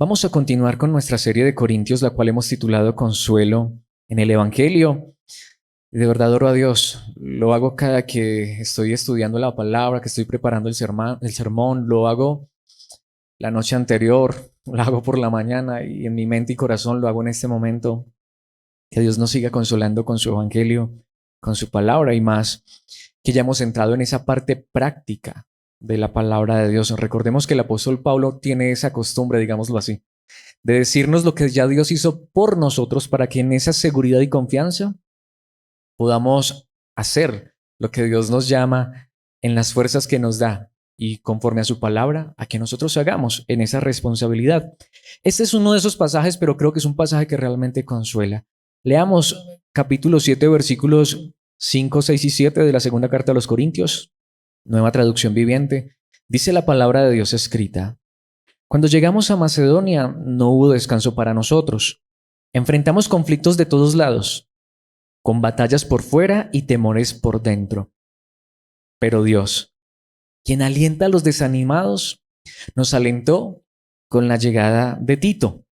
Vamos a continuar con nuestra serie de Corintios, la cual hemos titulado Consuelo en el Evangelio. De verdad oro a Dios. Lo hago cada que estoy estudiando la palabra, que estoy preparando el sermón. Lo hago la noche anterior, lo hago por la mañana y en mi mente y corazón lo hago en este momento. Que Dios nos siga consolando con su Evangelio, con su palabra y más, que ya hemos entrado en esa parte práctica de la palabra de Dios. Recordemos que el apóstol Pablo tiene esa costumbre, digámoslo así, de decirnos lo que ya Dios hizo por nosotros para que en esa seguridad y confianza podamos hacer lo que Dios nos llama en las fuerzas que nos da y conforme a su palabra, a que nosotros hagamos en esa responsabilidad. Este es uno de esos pasajes, pero creo que es un pasaje que realmente consuela. Leamos capítulo 7, versículos 5, 6 y 7 de la segunda carta a los Corintios, nueva traducción viviente. Dice la palabra de Dios escrita: cuando llegamos a Macedonia no hubo descanso para nosotros. Enfrentamos conflictos de todos lados, con batallas por fuera y temores por dentro. Pero Dios, quien alienta a los desanimados, nos alentó con la llegada de Tito.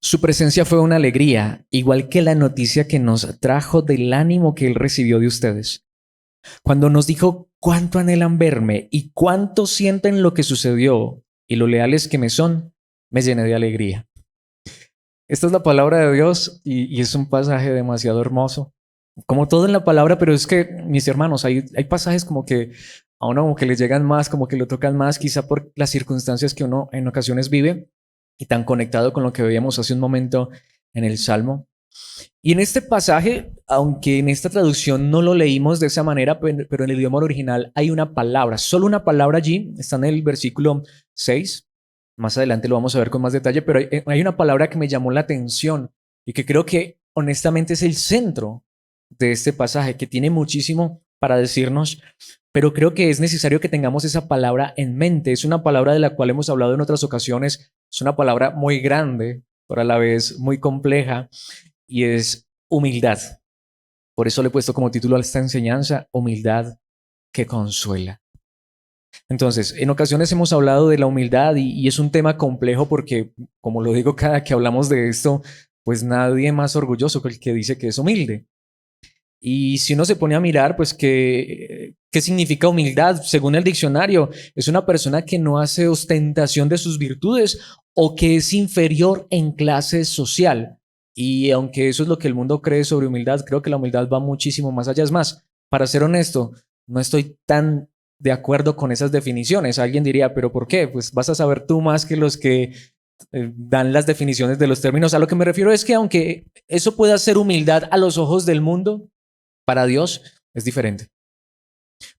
Su presencia fue una alegría, igual que la noticia que nos trajo del ánimo que él recibió de ustedes. Cuando nos dijo cuánto anhelan verme y cuánto sienten lo que sucedió y lo leales que me son, me llené de alegría. Esta es la palabra de Dios y es un pasaje demasiado hermoso. Como todo en la palabra, pero es que, mis hermanos, hay pasajes como que a uno como que le llegan más, como que lo tocan más, quizá por las circunstancias que uno en ocasiones vive y tan conectado con lo que veíamos hace un momento en el Salmo. Y en este pasaje, aunque en esta traducción no lo leímos de esa manera, pero en el idioma original hay una palabra, solo una palabra allí, está en el versículo 6. Más adelante lo vamos a ver con más detalle, pero hay una palabra que me llamó la atención y que creo que honestamente es el centro de este pasaje, que tiene muchísimo para decirnos, pero creo que es necesario que tengamos esa palabra en mente. Es una palabra de la cual hemos hablado en otras ocasiones, es una palabra muy grande, pero a la vez muy compleja, y es humildad. Por eso le he puesto como título a esta enseñanza, humildad que consuela. Entonces, en ocasiones hemos hablado de la humildad y es un tema complejo porque, como lo digo cada que hablamos de esto, pues nadie más orgulloso que el que dice que es humilde. Y si uno se pone a mirar, pues, ¿qué significa humildad? Según el diccionario, es una persona que no hace ostentación de sus virtudes o que es inferior en clase social. Y aunque eso es lo que el mundo cree sobre humildad, creo que la humildad va muchísimo más allá. Es más, para ser honesto, no estoy tan de acuerdo con esas definiciones. Alguien diría, ¿pero por qué? Pues vas a saber tú más que los que dan las definiciones de los términos. A lo que me refiero es que aunque eso pueda ser humildad a los ojos del mundo, para Dios es diferente.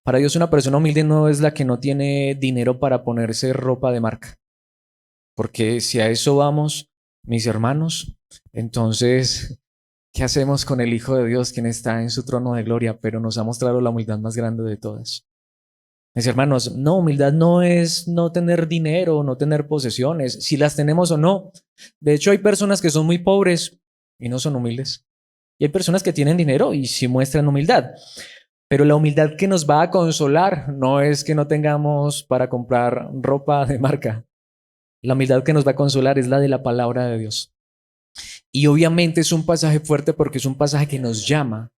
Para Dios una persona humilde no es la que no tiene dinero para ponerse ropa de marca. Porque si a eso vamos, mis hermanos, entonces, ¿qué hacemos con el Hijo de Dios, quien está en su trono de gloria, pero nos ha mostrado la humildad más grande de todas? Mis hermanos, no, humildad no es no tener dinero, no tener posesiones, si las tenemos o no. De hecho, hay personas que son muy pobres y no son humildes. Y hay personas que tienen dinero y sí muestran humildad. Pero la humildad que nos va a consolar no es que no tengamos para comprar ropa de marca. La humildad que nos va a consolar es la de la palabra de Dios. Y obviamente es un pasaje fuerte porque es un pasaje que nos llama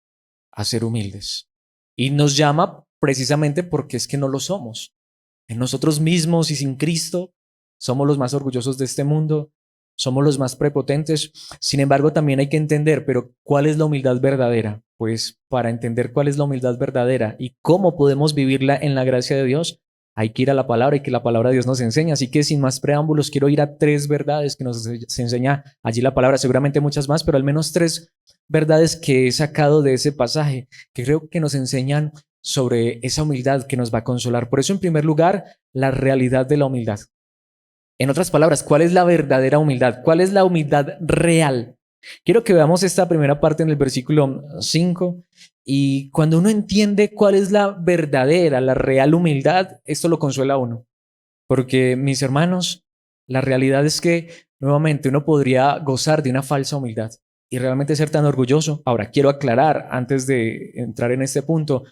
a ser humildes. Y nos llama precisamente porque es que no lo somos. En nosotros mismos y sin Cristo somos los más orgullosos de este mundo, somos los más prepotentes. Sin embargo, también hay que entender, pero ¿cuál es la humildad verdadera? Pues para entender cuál es la humildad verdadera y cómo podemos vivirla en la gracia de Dios, hay que ir a la palabra y que la palabra de Dios nos enseña. Así que sin más preámbulos, quiero ir a tres verdades que nos enseña allí la palabra, seguramente muchas más, pero al menos tres verdades que he sacado de ese pasaje, que creo que nos enseñan sobre esa humildad que nos va a consolar. Por eso, en primer lugar, la realidad de la humildad. En otras palabras, ¿cuál es la verdadera humildad? ¿Cuál es la humildad real? Quiero que veamos esta primera parte en el versículo 5 y cuando uno entiende cuál es la verdadera, la real humildad, esto lo consuela a uno. Porque, mis hermanos, la realidad es que nuevamente uno podría gozar de una falsa humildad y realmente ser tan orgulloso. Ahora, quiero aclarar antes de entrar en este punto,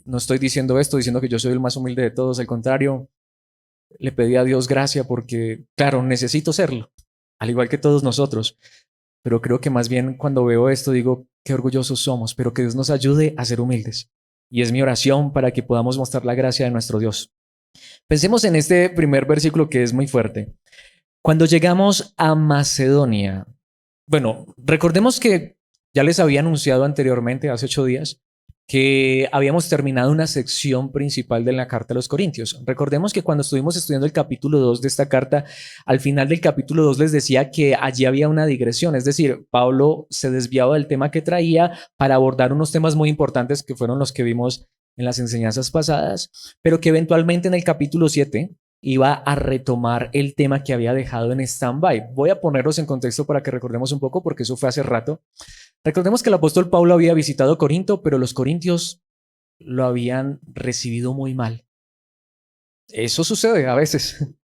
no estoy diciendo esto, diciendo que yo soy el más humilde de todos, al contrario, le pedí a Dios gracia porque, claro, necesito serlo, al igual que todos nosotros. Pero creo que más bien cuando veo esto digo, qué orgullosos somos, pero que Dios nos ayude a ser humildes. Y es mi oración para que podamos mostrar la gracia de nuestro Dios. Pensemos en este primer versículo que es muy fuerte. Cuando llegamos a Macedonia, bueno, recordemos que ya les había anunciado anteriormente, hace 8 días, que habíamos terminado una sección principal de la carta a los Corintios. Recordemos que cuando estuvimos estudiando el capítulo 2 de esta carta, al final del capítulo 2 les decía que allí había una digresión, es decir, Pablo se desviaba del tema que traía para abordar unos temas muy importantes que fueron los que vimos en las enseñanzas pasadas, pero que eventualmente en el capítulo 7 iba a retomar el tema que había dejado en stand-by. Voy a ponerlos en contexto para que recordemos un poco, porque eso fue hace rato. Recordemos que el apóstol Pablo había visitado Corinto, pero los corintios lo habían recibido muy mal. Eso sucede a veces.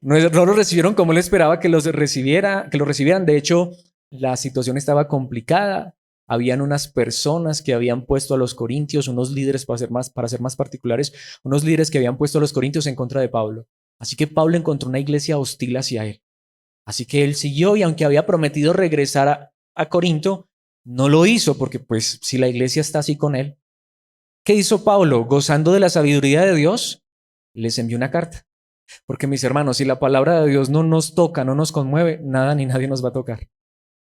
No lo recibieron como él esperaba que que lo recibieran. De hecho, la situación estaba complicada. Habían unas personas que habían puesto a los corintios, unos líderes, para ser más particulares, unos líderes que habían puesto a los corintios en contra de Pablo. Así que Pablo encontró una iglesia hostil hacia él. Así que él siguió y aunque había prometido regresar a Corinto, no lo hizo porque pues si la iglesia está así con él, ¿qué hizo Pablo? Gozando de la sabiduría de Dios, les envió una carta. Porque mis hermanos, si la palabra de Dios no nos toca, no nos conmueve, nada ni nadie nos va a tocar.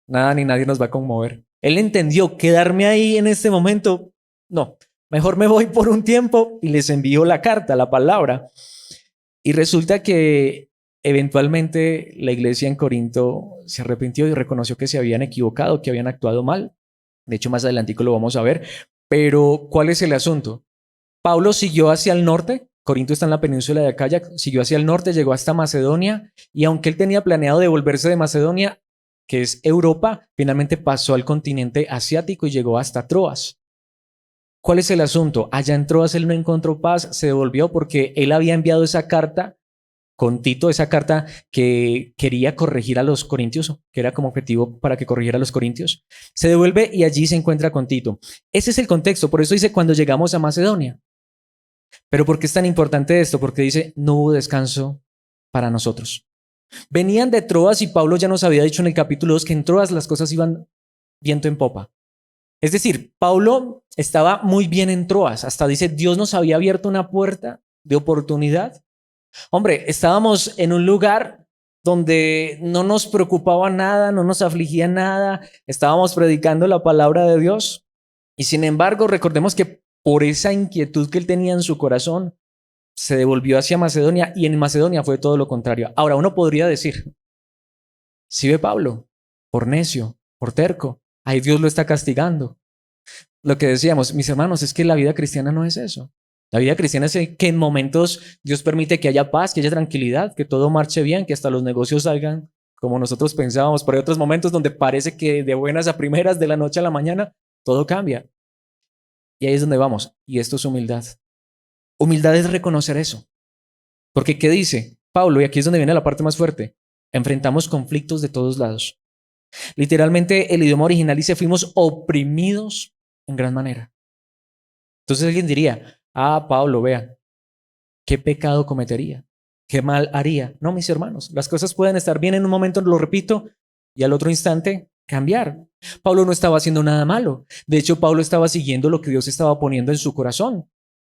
Nada ni nadie nos va a conmover. Él entendió quedarme ahí en este momento. No, mejor me voy por un tiempo y les envío la carta, la palabra. Y resulta que eventualmente la iglesia en Corinto se arrepintió y reconoció que se habían equivocado, que habían actuado mal. De hecho, más adelantico lo vamos a ver. Pero, ¿cuál es el asunto? Pablo siguió hacia el norte. Corinto está en la península de Acaya, siguió hacia el norte, llegó hasta Macedonia y aunque él tenía planeado devolverse de Macedonia, que es Europa, finalmente pasó al continente asiático y llegó hasta Troas. ¿Cuál es el asunto? Allá en Troas él no encontró paz, se devolvió porque él había enviado esa carta con Tito, esa carta que quería corregir a los corintios, que era como objetivo para que corrigiera a los corintios. Se devuelve y allí se encuentra con Tito. Ese es el contexto, por eso dice cuando llegamos a Macedonia. Pero ¿por qué es tan importante esto? Porque dice, no hubo descanso para nosotros. Venían de Troas y Pablo ya nos había dicho en el capítulo 2 que en Troas las cosas iban viento en popa. Es decir, Pablo estaba muy bien en Troas. Hasta dice, Dios nos había abierto una puerta de oportunidad. Hombre, estábamos en un lugar donde no nos preocupaba nada, no nos afligía nada. Estábamos predicando la palabra de Dios. Y sin embargo, recordemos que por esa inquietud que él tenía en su corazón, se devolvió hacia Macedonia y en Macedonia fue todo lo contrario. Ahora uno podría decir, si ve Pablo, por necio, por terco, ahí Dios lo está castigando. Lo que decíamos, mis hermanos, es que la vida cristiana no es eso. La vida cristiana es que en momentos Dios permite que haya paz, que haya tranquilidad, que todo marche bien, que hasta los negocios salgan como nosotros pensábamos, pero hay otros momentos donde parece que de buenas a primeras, de la noche a la mañana, todo cambia. Y ahí es donde vamos. Y esto es humildad. Humildad es reconocer eso. Porque ¿qué dice Pablo? Y aquí es donde viene la parte más fuerte. Enfrentamos conflictos de todos lados. Literalmente el idioma original dice fuimos oprimidos en gran manera. Entonces alguien diría, Pablo, vea, ¿qué pecado cometería? ¿Qué mal haría? No, mis hermanos, las cosas pueden estar bien en un momento, lo repito, y al otro instante cambiar. Pablo no estaba haciendo nada malo. De hecho, Pablo estaba siguiendo lo que Dios estaba poniendo en su corazón.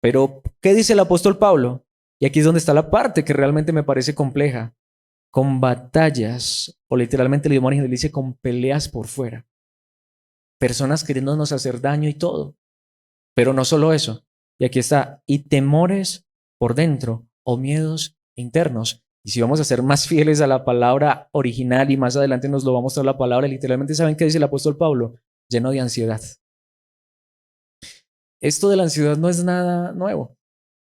Pero, ¿qué dice el apóstol Pablo? Y aquí es donde está la parte que realmente me parece compleja. Con batallas, o literalmente el idioma original dice con peleas por fuera. Personas queriéndonos hacer daño y todo. Pero no solo eso. Y aquí está, y temores por dentro, o miedos internos. Y si vamos a ser más fieles a la palabra original y más adelante nos lo va a mostrar la palabra, literalmente, ¿saben qué dice el apóstol Pablo? Lleno de ansiedad. Esto de la ansiedad no es nada nuevo.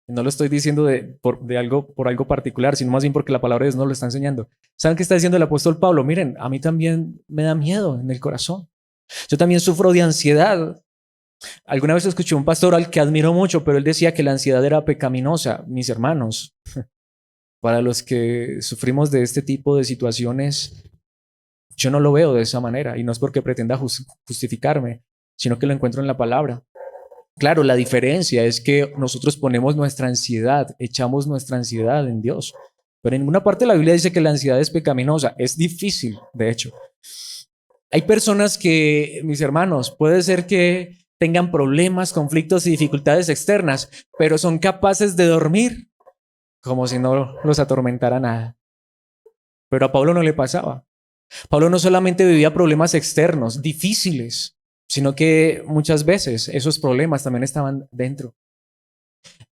No lo estoy diciendo por algo particular, sino más bien porque la palabra de Dios nos lo está enseñando. ¿Saben qué está diciendo el apóstol Pablo? Miren, a mí también me da miedo en el corazón. Yo también sufro de ansiedad. Alguna vez escuché un pastor al que admiro mucho, pero él decía que la ansiedad era pecaminosa. Mis hermanos, para los que sufrimos de este tipo de situaciones, yo no lo veo de esa manera y no es porque pretenda justificarme, sino que lo encuentro en la palabra. Claro, la diferencia es que nosotros ponemos nuestra ansiedad, echamos nuestra ansiedad en Dios. Pero en ninguna parte de la Biblia dice que la ansiedad es pecaminosa. Es difícil, de hecho. Hay personas que, mis hermanos, puede ser que tengan problemas, conflictos y dificultades externas, pero son capaces de dormir como si no los atormentara nada. Pero a Pablo no le pasaba. Pablo no solamente vivía problemas externos, difíciles, sino que muchas veces esos problemas también estaban dentro.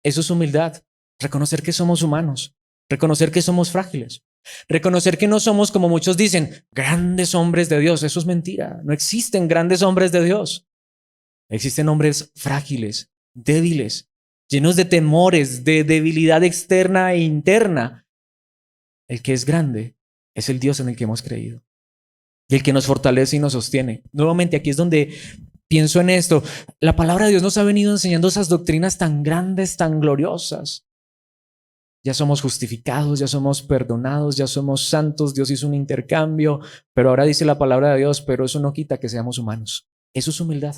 Eso es humildad, reconocer que somos humanos, reconocer que somos frágiles, reconocer que no somos, como muchos dicen, grandes hombres de Dios. Eso es mentira, no existen grandes hombres de Dios. Existen hombres frágiles, débiles, llenos de temores, de debilidad externa e interna. El que es grande es el Dios en el que hemos creído y el que nos fortalece y nos sostiene. Nuevamente, aquí es donde pienso en esto. La palabra de Dios nos ha venido enseñando esas doctrinas tan grandes, tan gloriosas. Ya somos justificados, ya somos perdonados, ya somos santos. Dios hizo un intercambio, pero ahora dice la palabra de Dios, pero eso no quita que seamos humanos. Eso es humildad.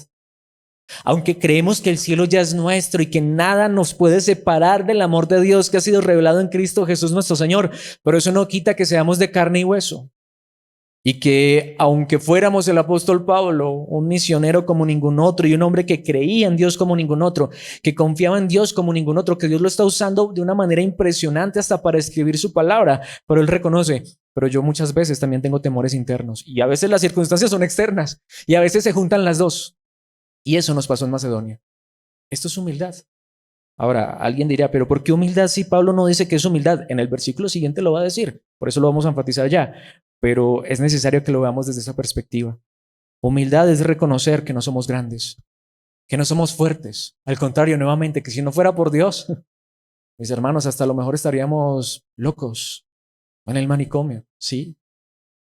Aunque creemos que el cielo ya es nuestro y que nada nos puede separar del amor de Dios que ha sido revelado en Cristo Jesús nuestro Señor, pero eso no quita que seamos de carne y hueso. Y que aunque fuéramos el apóstol Pablo, un misionero como ningún otro y un hombre que creía en Dios como ningún otro, que confiaba en Dios como ningún otro, que Dios lo está usando de una manera impresionante hasta para escribir su palabra, pero él reconoce, pero yo muchas veces también tengo temores internos y a veces las circunstancias son externas y a veces se juntan las dos. Y eso nos pasó en Macedonia. Esto es humildad. Ahora, alguien dirá, pero ¿por qué humildad si Pablo no dice que es humildad? En el versículo siguiente lo va a decir, por eso lo vamos a enfatizar ya, pero es necesario que lo veamos desde esa perspectiva. Humildad es reconocer que no somos grandes, que no somos fuertes. Al contrario, nuevamente, que si no fuera por Dios, mis hermanos, hasta a lo mejor estaríamos locos en el manicomio, ¿sí?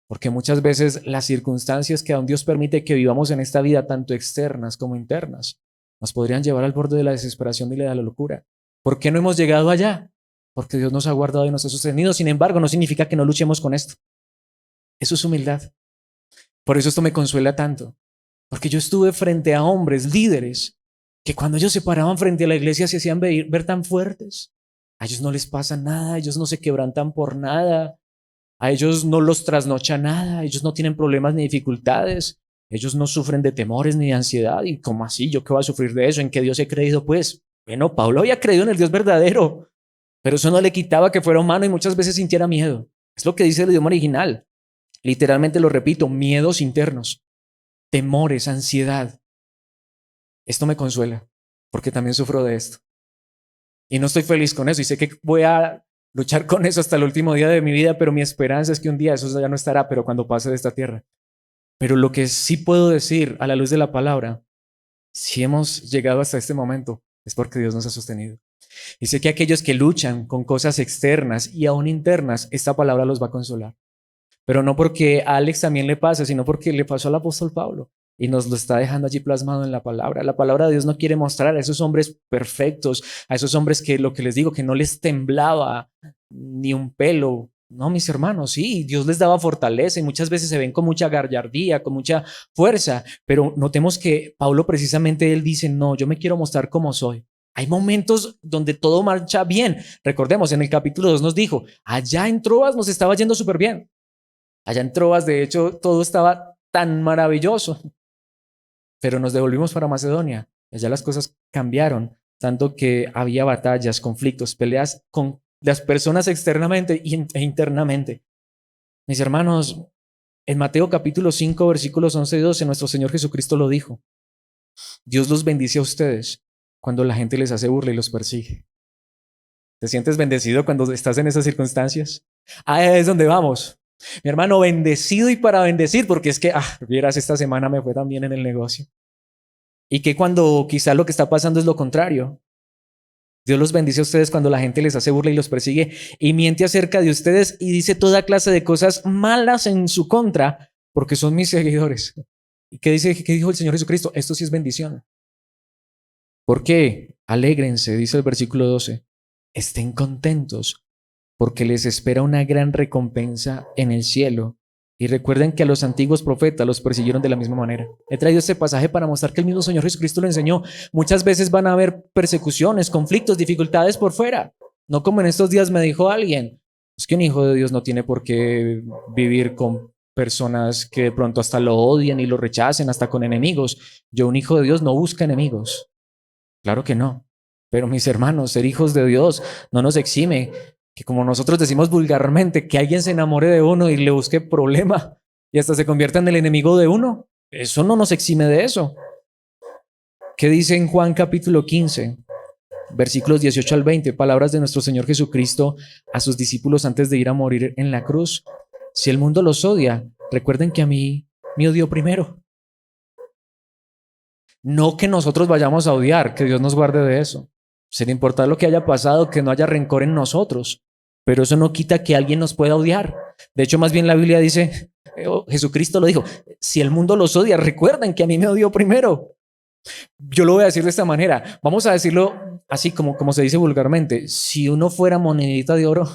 Porque muchas veces las circunstancias que aún Dios permite que vivamos en esta vida, tanto externas como internas, nos podrían llevar al borde de la desesperación y de la locura. ¿Por qué no hemos llegado allá? Porque Dios nos ha guardado y nos ha sostenido. Sin embargo, no significa que no luchemos con esto. Eso es humildad. Por eso esto me consuela tanto. Porque yo estuve frente a hombres, líderes, que cuando ellos se paraban frente a la iglesia se hacían ver tan fuertes. A ellos no les pasa nada, ellos no se quebrantan por nada. A ellos no los trasnocha nada, ellos no tienen problemas ni dificultades, ellos no sufren de temores ni de ansiedad. ¿Y cómo así? ¿Yo qué voy a sufrir de eso? ¿En qué Dios he creído? Pues, bueno, Pablo había creído en el Dios verdadero, pero eso no le quitaba que fuera humano y muchas veces sintiera miedo. Es lo que dice el idioma original. Literalmente lo repito, miedos internos, temores, ansiedad. Esto me consuela, porque también sufro de esto. Y no estoy feliz con eso y sé que voy a luchar con eso hasta el último día de mi vida, pero mi esperanza es que un día eso ya no estará, pero cuando pase de esta tierra. Pero lo que sí puedo decir a la luz de la palabra, si hemos llegado hasta este momento, es porque Dios nos ha sostenido. Y sé que aquellos que luchan con cosas externas y aún internas, esta palabra los va a consolar. Pero no porque a Alex también le pase, sino porque le pasó al apóstol Pablo y nos lo está dejando allí plasmado en la palabra. La palabra de Dios no quiere mostrar a esos hombres perfectos, a esos hombres que lo que les digo, que no les temblaba ni un pelo. No, mis hermanos, sí, Dios les daba fortaleza y muchas veces se ven con mucha gallardía, con mucha fuerza, pero notemos que Pablo precisamente él dice, no, yo me quiero mostrar como soy. Hay momentos donde todo marcha bien. Recordemos, en el capítulo 2 nos dijo, allá en Troas nos estaba yendo súper bien. Allá en Troas, de hecho, todo estaba tan maravilloso, pero nos devolvimos para Macedonia. Allá las cosas cambiaron, tanto que había batallas, conflictos, peleas con las personas externamente e internamente. Mis hermanos, en Mateo capítulo 5, versículos 11 y 12, nuestro Señor Jesucristo lo dijo. Dios los bendice a ustedes cuando la gente les hace burla y los persigue. ¿Te sientes bendecido cuando estás en esas circunstancias? Ahí es donde vamos. Mi hermano, bendecido y para bendecir, porque es que, vieras, esta semana me fue tan bien en el negocio. Y que cuando quizá lo que está pasando es lo contrario. Dios los bendice a ustedes cuando la gente les hace burla y los persigue y miente acerca de ustedes y dice toda clase de cosas malas en su contra, porque son mis seguidores. ¿Y qué dice, qué dijo el Señor Jesucristo? Esto sí es bendición. ¿Por qué? Alégrense, dice el versículo 12. Estén contentos porque les espera una gran recompensa en el cielo Y recuerden que a los antiguos profetas los persiguieron de la misma manera. He traído este pasaje para mostrar que el mismo Señor Jesucristo lo enseñó. Muchas veces van a haber persecuciones, conflictos, dificultades por fuera. No como en estos días me dijo alguien. Es que un hijo de Dios no tiene por qué vivir con personas que de pronto hasta lo odien y lo rechacen, hasta con enemigos. Un hijo de Dios no busca enemigos. Claro que no. Pero mis hermanos, ser hijos de Dios no nos exime que, como nosotros decimos vulgarmente, que alguien se enamore de uno y le busque problema y hasta se convierta en el enemigo de uno. Eso no nos exime de eso. ¿Qué dice en Juan capítulo 15, versículos 18 al 20? Palabras de nuestro Señor Jesucristo a sus discípulos antes de ir a morir en la cruz. Si el mundo los odia, recuerden que a mí me odió primero. No que nosotros vayamos a odiar, que Dios nos guarde de eso. Sin importar lo que haya pasado, que no haya rencor en nosotros. Pero eso no quita que alguien nos pueda odiar. De hecho, más bien la Biblia dice, Jesucristo lo dijo, si el mundo los odia, recuerden que a mí me odió primero. Yo lo voy a decir de esta manera. Vamos a decirlo así como se dice vulgarmente. Si uno fuera monedita de oro,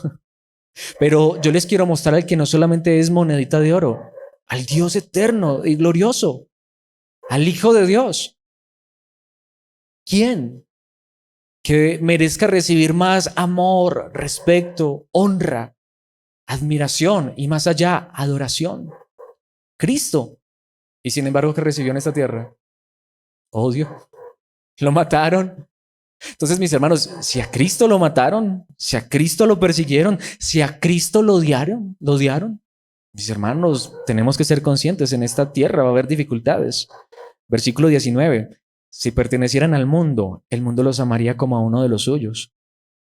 pero yo les quiero mostrar al que no solamente es monedita de oro, al Dios eterno y glorioso, al Hijo de Dios. ¿Quién que merezca recibir más amor, respeto, honra, admiración y más allá, adoración? Cristo. Y sin embargo, ¿qué recibió en esta tierra? Odio. Lo mataron. Entonces, mis hermanos, si a Cristo lo mataron, si a Cristo lo persiguieron, si a Cristo lo odiaron, mis hermanos, tenemos que ser conscientes, en esta tierra va a haber dificultades. Versículo 19. Si pertenecieran al mundo, el mundo los amaría como a uno de los suyos.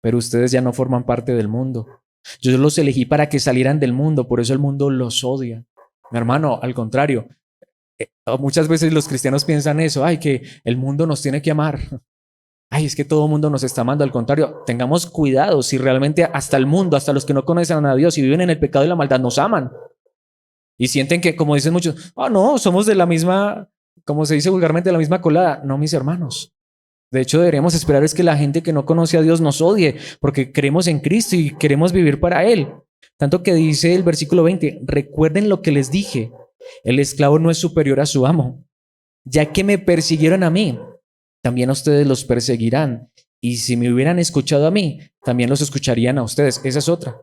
Pero ustedes ya no forman parte del mundo. Yo los elegí para que salieran del mundo, por eso el mundo los odia. Mi hermano, al contrario, muchas veces los cristianos piensan eso, ay, que el mundo nos tiene que amar. Ay, es que todo el mundo nos está amando. Al contrario, tengamos cuidado si realmente hasta el mundo, hasta los que no conocen a Dios y viven en el pecado y la maldad, nos aman. Y sienten que, como dicen muchos, no, somos de la misma, como se dice vulgarmente, de la misma colada. No, mis hermanos. De hecho, deberíamos esperar es que la gente que no conoce a Dios nos odie, porque creemos en Cristo y queremos vivir para Él. Tanto que dice el versículo 20, recuerden lo que les dije, el esclavo no es superior a su amo. Ya que me persiguieron a mí, también a ustedes los perseguirán. Y si me hubieran escuchado a mí, también los escucharían a ustedes. Esa es otra.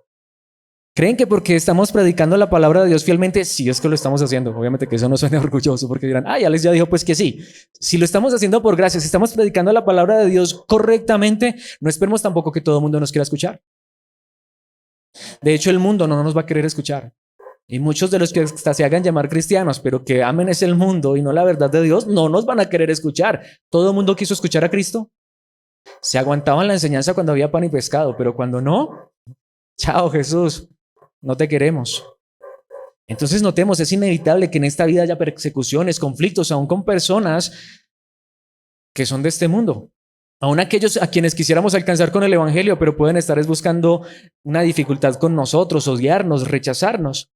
¿Creen que porque estamos predicando la palabra de Dios fielmente, sí es que lo estamos haciendo? Obviamente que eso no suena orgulloso, porque dirán, Alex ya dijo pues que sí. Si lo estamos haciendo por gracia, si estamos predicando la palabra de Dios correctamente, no esperemos tampoco que todo el mundo nos quiera escuchar. De hecho, el mundo no nos va a querer escuchar. Y muchos de los que hasta se hagan llamar cristianos, pero que amen es el mundo y no la verdad de Dios, no nos van a querer escuchar. Todo el mundo quiso escuchar a Cristo. Se aguantaban la enseñanza cuando había pan y pescado, pero cuando no, chao Jesús, no te queremos. Entonces notemos, es inevitable que en esta vida haya persecuciones, conflictos, aún con personas que son de este mundo. Aún aquellos a quienes quisiéramos alcanzar con el evangelio, pero pueden estar buscando una dificultad con nosotros, odiarnos, rechazarnos.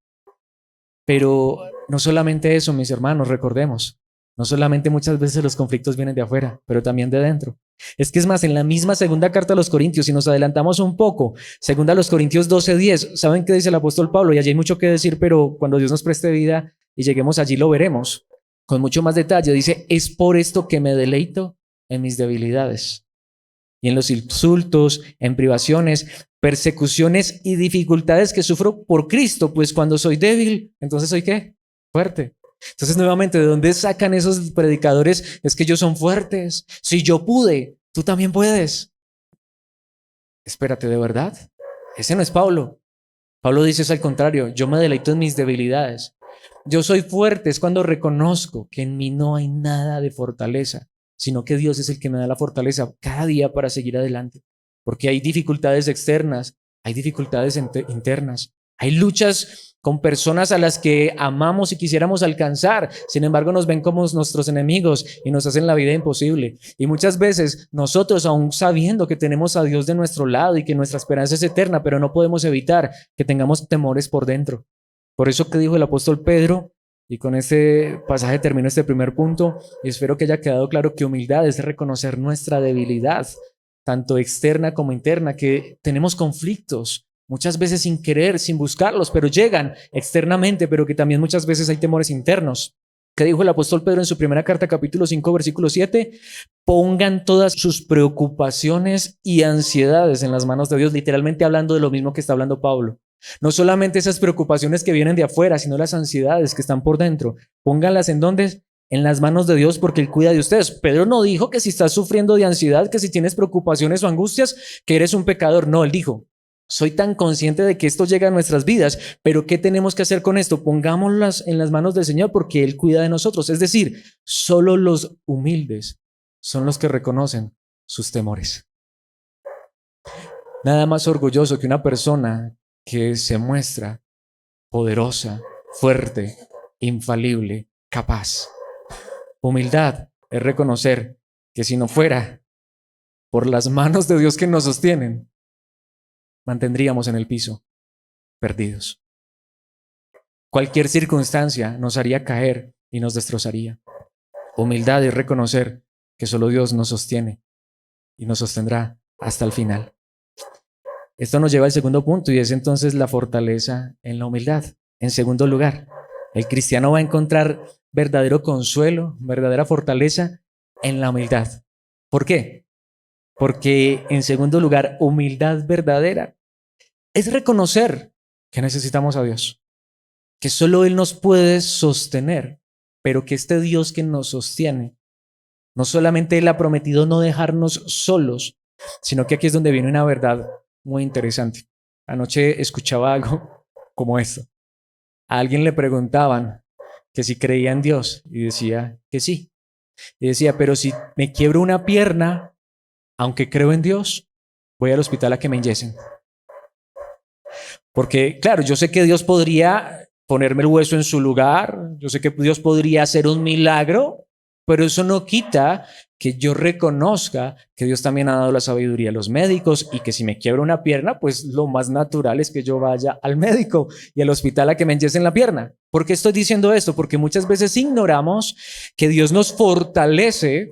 Pero no solamente eso, mis hermanos, recordemos, no solamente muchas veces los conflictos vienen de afuera, pero también de dentro. Es que es más, en la misma segunda carta a los Corintios, si nos adelantamos un poco, segunda a los Corintios 12:10, ¿saben qué dice el apóstol Pablo? Y allí hay mucho que decir, pero cuando Dios nos preste vida y lleguemos allí lo veremos con mucho más detalle. Dice, es por esto que me deleito en mis debilidades y en los insultos, en privaciones, persecuciones y dificultades que sufro por Cristo, pues cuando soy débil, entonces ¿soy qué? Fuerte. Entonces nuevamente, ¿de dónde sacan esos predicadores? Es que ellos son fuertes. Si yo pude, tú también puedes. Espérate, ¿de verdad? Ese no es Pablo. Pablo dice es al contrario, yo me deleito en mis debilidades. Yo soy fuerte, es cuando reconozco que en mí no hay nada de fortaleza, sino que Dios es el que me da la fortaleza cada día para seguir adelante. Porque hay dificultades externas, hay dificultades internas, hay luchas con personas a las que amamos y quisiéramos alcanzar. Sin embargo, nos ven como nuestros enemigos y nos hacen la vida imposible. Y muchas veces nosotros, aún sabiendo que tenemos a Dios de nuestro lado y que nuestra esperanza es eterna, pero no podemos evitar que tengamos temores por dentro. Por eso que dijo el apóstol Pedro, y con este pasaje termino este primer punto, y espero que haya quedado claro que humildad es reconocer nuestra debilidad, tanto externa como interna, que tenemos conflictos, muchas veces sin querer, sin buscarlos, pero llegan externamente, pero que también muchas veces hay temores internos. ¿Qué dijo el apóstol Pedro en su primera carta, capítulo 5, versículo 7? Pongan todas sus preocupaciones y ansiedades en las manos de Dios, literalmente hablando de lo mismo que está hablando Pablo. No solamente esas preocupaciones que vienen de afuera, sino las ansiedades que están por dentro. Pónganlas en dónde? En las manos de Dios, porque Él cuida de ustedes. Pedro no dijo que si estás sufriendo de ansiedad, que si tienes preocupaciones o angustias, que eres un pecador. No, Él dijo, soy tan consciente de que esto llega a nuestras vidas, pero ¿qué tenemos que hacer con esto? Pongámoslas en las manos del Señor porque Él cuida de nosotros. Es decir, solo los humildes son los que reconocen sus temores. Nada más orgulloso que una persona que se muestra poderosa, fuerte, infalible, capaz. Humildad es reconocer que si no fuera por las manos de Dios que nos sostienen, mantendríamos en el piso, perdidos. Cualquier circunstancia nos haría caer y nos destrozaría. Humildad es reconocer que solo Dios nos sostiene y nos sostendrá hasta el final. Esto nos lleva al segundo punto y es entonces la fortaleza en la humildad. En segundo lugar, el cristiano va a encontrar verdadero consuelo, verdadera fortaleza en la humildad. ¿Por qué? Porque en segundo lugar, humildad verdadera es reconocer que necesitamos a Dios, que solo Él nos puede sostener, pero que este Dios que nos sostiene, no solamente Él ha prometido no dejarnos solos, sino que aquí es donde viene una verdad muy interesante. Anoche escuchaba algo como esto. A alguien le preguntaban que si creía en Dios y decía que sí. Y decía, pero si me quiebro una pierna, aunque creo en Dios, voy al hospital a que me inyecen. Porque, claro, yo sé que Dios podría ponerme el hueso en su lugar, yo sé que Dios podría hacer un milagro, pero eso no quita que yo reconozca que Dios también ha dado la sabiduría a los médicos y que si me quiebro una pierna, pues lo más natural es que yo vaya al médico y al hospital a que me enyesen la pierna. ¿Por qué estoy diciendo esto? Porque muchas veces ignoramos que Dios nos fortalece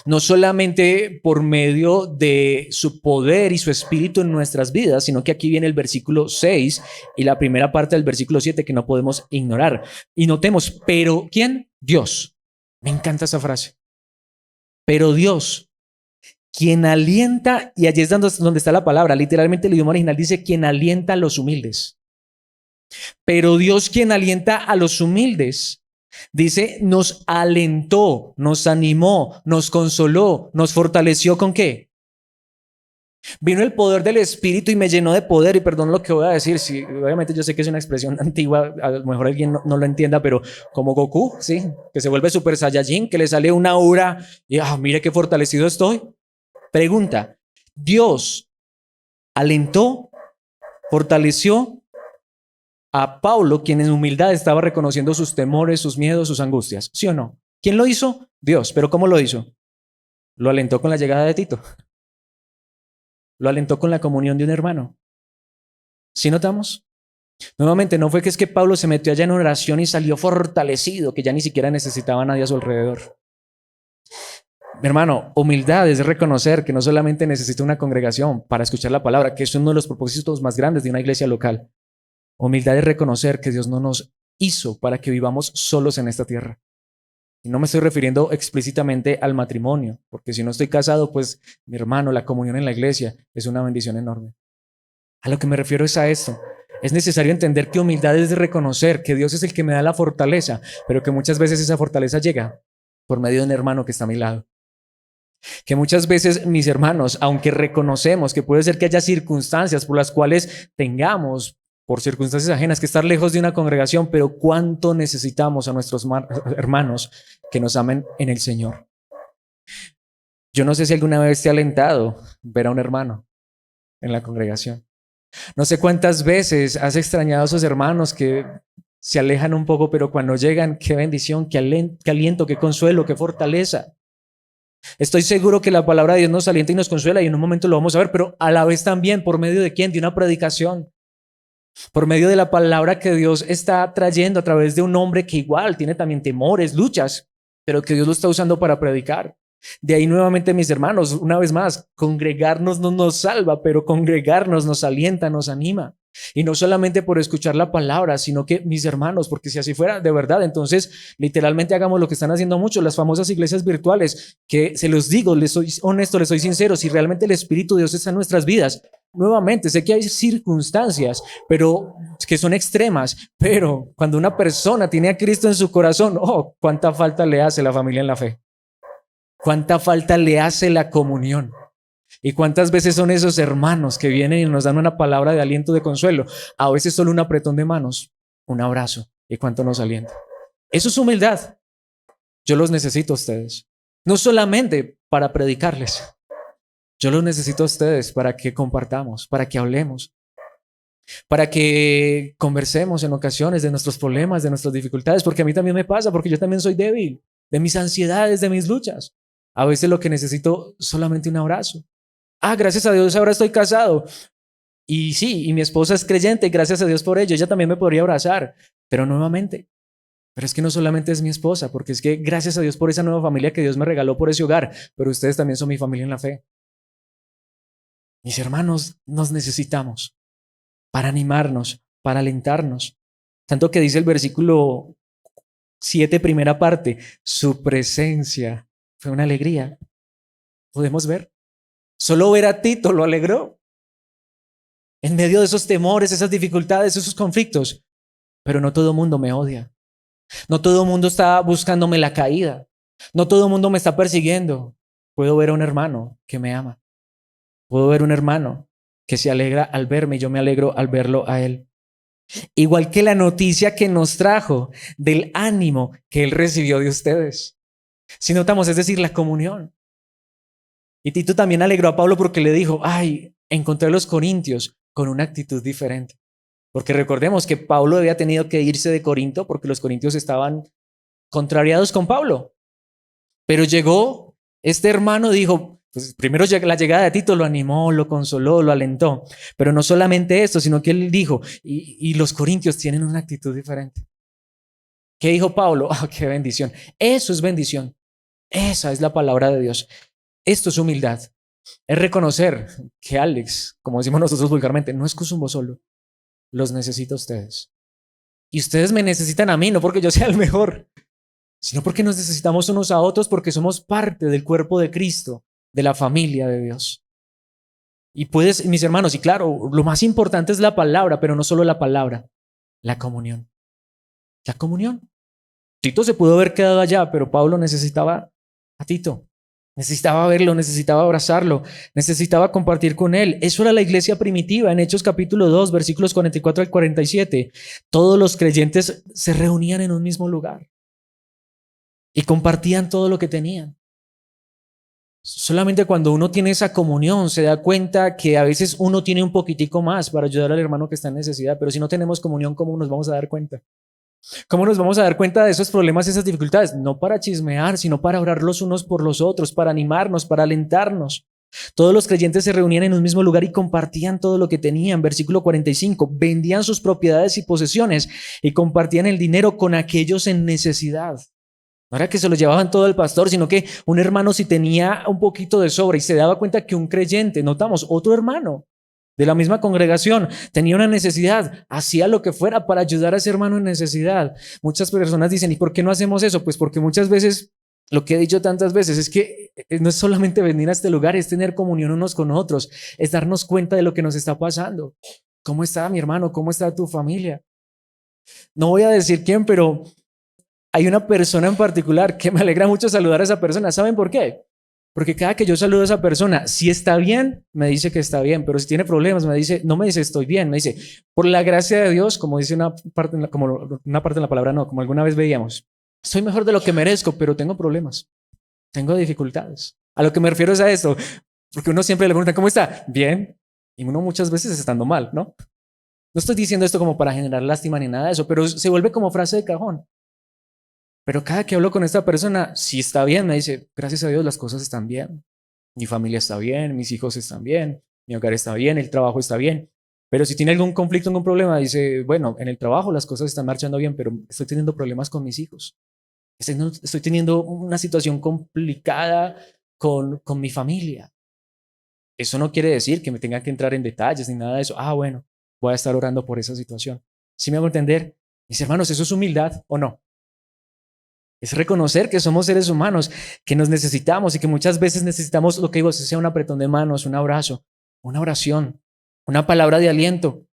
no solamente por medio de su poder y su espíritu en nuestras vidas, sino que aquí viene el versículo 6 y la primera parte del versículo 7 que no podemos ignorar. Y notemos, pero ¿quién? Dios. Me encanta esa frase. Pero Dios, quien alienta, y allí es donde está la palabra, literalmente el idioma original dice quien alienta a los humildes. Pero Dios, quien alienta a los humildes, dice, nos alentó, nos animó, nos consoló, nos fortaleció ¿con qué? Vino el poder del Espíritu y me llenó de poder, y perdón lo que voy a decir, sí, obviamente yo sé que es una expresión antigua, a lo mejor alguien no lo entienda, pero como Goku, ¿sí? Que se vuelve Super Saiyajin, que le sale una aura y mire qué fortalecido estoy. Pregunta, ¿Dios alentó, fortaleció a Pablo, quien en humildad estaba reconociendo sus temores, sus miedos, sus angustias? ¿Sí o no? ¿Quién lo hizo? Dios. ¿Pero cómo lo hizo? Lo alentó con la llegada de Tito. Lo alentó con la comunión de un hermano. ¿Sí notamos? Nuevamente, no fue que es que Pablo se metió allá en oración y salió fortalecido, que ya ni siquiera necesitaba a nadie a su alrededor. Mi hermano, humildad es reconocer que no solamente necesita una congregación para escuchar la palabra, que es uno de los propósitos más grandes de una iglesia local. Humildad es reconocer que Dios no nos hizo para que vivamos solos en esta tierra. Y no me estoy refiriendo explícitamente al matrimonio, porque si no estoy casado, pues mi hermano, la comunión en la iglesia es una bendición enorme. A lo que me refiero es a esto. Es necesario entender que humildad es de reconocer que Dios es el que me da la fortaleza, pero que muchas veces esa fortaleza llega por medio de un hermano que está a mi lado. Que muchas veces mis hermanos, aunque reconocemos que puede ser que haya circunstancias por las cuales tengamos, por circunstancias ajenas, que estar lejos de una congregación, pero cuánto necesitamos a nuestros hermanos que nos amen en el Señor. Yo no sé si alguna vez te ha alentado ver a un hermano en la congregación. No sé cuántas veces has extrañado a esos hermanos que se alejan un poco, pero cuando llegan, qué bendición, qué aliento, qué consuelo, qué fortaleza. Estoy seguro que la palabra de Dios nos alienta y nos consuela y en un momento lo vamos a ver, pero a la vez también por medio de ¿quién? De una predicación. Por medio de la palabra que Dios está trayendo a través de un hombre que igual tiene también temores, luchas, pero que Dios lo está usando para predicar. De ahí nuevamente, mis hermanos, una vez más, congregarnos no nos salva, pero congregarnos nos alienta, nos anima. Y no solamente por escuchar la palabra, sino que, mis hermanos, porque si así fuera de verdad, entonces literalmente hagamos lo que están haciendo muchos, las famosas iglesias virtuales, que se los digo, les soy honesto, les soy sincero, si realmente el Espíritu de Dios está en nuestras vidas, nuevamente, sé que hay circunstancias, pero que son extremas, pero cuando una persona tiene a Cristo en su corazón, oh, cuánta falta le hace la familia en la fe. ¿Cuánta falta le hace la comunión? ¿Y cuántas veces son esos hermanos que vienen y nos dan una palabra de aliento, de consuelo? A veces solo un apretón de manos, un abrazo, y cuánto nos alienta. Eso es humildad. Yo los necesito a ustedes. No solamente para predicarles. Yo los necesito a ustedes para que compartamos, para que hablemos, para que conversemos en ocasiones de nuestros problemas, de nuestras dificultades, porque a mí también me pasa, porque yo también soy débil, de mis ansiedades, de mis luchas. A veces lo que necesito es solamente un abrazo. Ah, gracias a Dios ahora estoy casado. Y sí, y mi esposa es creyente, y gracias a Dios por ello. Ella también me podría abrazar, pero nuevamente. Pero es que no solamente es mi esposa, porque es que gracias a Dios por esa nueva familia que Dios me regaló por ese hogar, pero ustedes también son mi familia en la fe. Mis hermanos, nos necesitamos para animarnos, para alentarnos. Tanto que dice el versículo 7, primera parte, su presencia fue una alegría. ¿Podemos ver? Solo ver a Tito lo alegró. En medio de esos temores, esas dificultades, esos conflictos. Pero no todo el mundo me odia. No todo el mundo está buscándome la caída. No todo el mundo me está persiguiendo. Puedo ver a un hermano que me ama. Puedo ver un hermano que se alegra al verme y yo me alegro al verlo a él. Igual que la noticia que nos trajo del ánimo que él recibió de ustedes. Si notamos, es decir, la comunión. Y Tito también alegró a Pablo porque le dijo, ay, encontré a los corintios con una actitud diferente. Porque recordemos que Pablo había tenido que irse de Corinto porque los corintios estaban contrariados con Pablo. Pero llegó este hermano, dijo, pues primero la llegada de Tito lo animó, lo consoló, lo alentó. Pero no solamente esto, sino que él dijo, y los corintios tienen una actitud diferente. ¿Qué dijo Pablo? Oh, qué bendición. Eso es bendición. Esa es la palabra de Dios. Esto es humildad. Es reconocer que Alex, como decimos nosotros vulgarmente, no es Cosumbo solo. Los necesito a ustedes. Y ustedes me necesitan a mí, no porque yo sea el mejor, sino porque nos necesitamos unos a otros, porque somos parte del cuerpo de Cristo, de la familia de Dios. Y puedes, mis hermanos, y claro, lo más importante es la palabra, pero no solo la palabra, la comunión. La comunión. Tito se pudo haber quedado allá, pero Pablo necesitaba a Tito. Necesitaba verlo, necesitaba abrazarlo, necesitaba compartir con él. Eso era la iglesia primitiva en Hechos capítulo 2, versículos 44 al 47. Todos los creyentes se reunían en un mismo lugar y compartían todo lo que tenían. Solamente cuando uno tiene esa comunión se da cuenta que a veces uno tiene un poquitico más para ayudar al hermano que está en necesidad, pero si no tenemos comunión, ¿cómo nos vamos a dar cuenta? ¿Cómo nos vamos a dar cuenta de esos problemas, esas dificultades? No para chismear, sino para orar los unos por los otros, para animarnos, para alentarnos. Todos los creyentes se reunían en un mismo lugar y compartían todo lo que tenían. Versículo 45, vendían sus propiedades y posesiones y compartían el dinero con aquellos en necesidad. No era que se lo llevaban todo el pastor, sino que un hermano si tenía un poquito de sobra y se daba cuenta que un creyente, notamos, otro hermano de la misma congregación, tenía una necesidad, hacía lo que fuera para ayudar a ese hermano en necesidad. Muchas personas dicen, ¿y por qué no hacemos eso? Pues porque muchas veces, lo que he dicho tantas veces, es que no es solamente venir a este lugar, es tener comunión unos con otros, es darnos cuenta de lo que nos está pasando. ¿Cómo está mi hermano? ¿Cómo está tu familia? No voy a decir quién, pero hay una persona en particular que me alegra mucho saludar a esa persona. ¿Saben por qué? Porque cada que yo saludo a esa persona, si está bien, me dice que está bien, pero si tiene problemas, me dice, no me dice estoy bien, me dice, por la gracia de Dios, como dice como una parte de la palabra, no, como alguna vez veíamos, soy mejor de lo que merezco, pero tengo problemas, tengo dificultades. A lo que me refiero es a esto, porque uno siempre le pregunta, ¿cómo está? Bien, y uno muchas veces estando mal, ¿no? No estoy diciendo esto como para generar lástima ni nada de eso, pero se vuelve como frase de cajón. Pero cada que hablo con esta persona, si está bien, me dice, gracias a Dios las cosas están bien. Mi familia está bien, mis hijos están bien, mi hogar está bien, el trabajo está bien. Pero si tiene algún conflicto, algún problema, dice, bueno, en el trabajo las cosas están marchando bien, pero estoy teniendo problemas con mis hijos. Estoy teniendo una situación complicada con mi familia. Eso no quiere decir que me tenga que entrar en detalles ni nada de eso. Bueno, voy a estar orando por esa situación. ¿Sí me hago entender? Mis hermanos, ¿eso es humildad o no? Es reconocer que somos seres humanos, que nos necesitamos y que muchas veces necesitamos lo que digo, sea un apretón de manos, un abrazo, una oración, una palabra de aliento.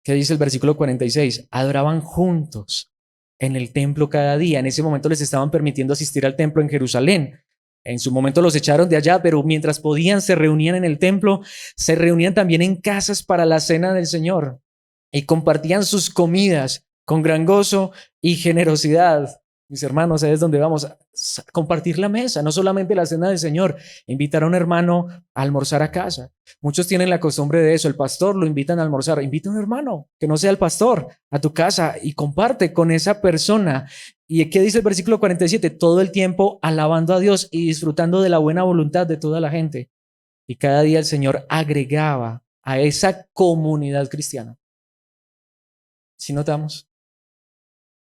¿Qué dice el versículo 46? Adoraban juntos en el templo cada día. En ese momento les estaban permitiendo asistir al templo en Jerusalén. En su momento los echaron de allá, pero mientras podían se reunían en el templo, se reunían también en casas para la cena del Señor y compartían sus comidas con gran gozo y generosidad. Mis hermanos, ahí es donde vamos a compartir la mesa, no solamente la cena del Señor, invitar a un hermano a almorzar a casa. Muchos tienen la costumbre de eso, el pastor lo invitan a almorzar, invita a un hermano que no sea el pastor a tu casa y comparte con esa persona. ¿Y qué dice el versículo 47? Todo el tiempo alabando a Dios y disfrutando de la buena voluntad de toda la gente. Y cada día el Señor agregaba a esa comunidad cristiana. Si notamos,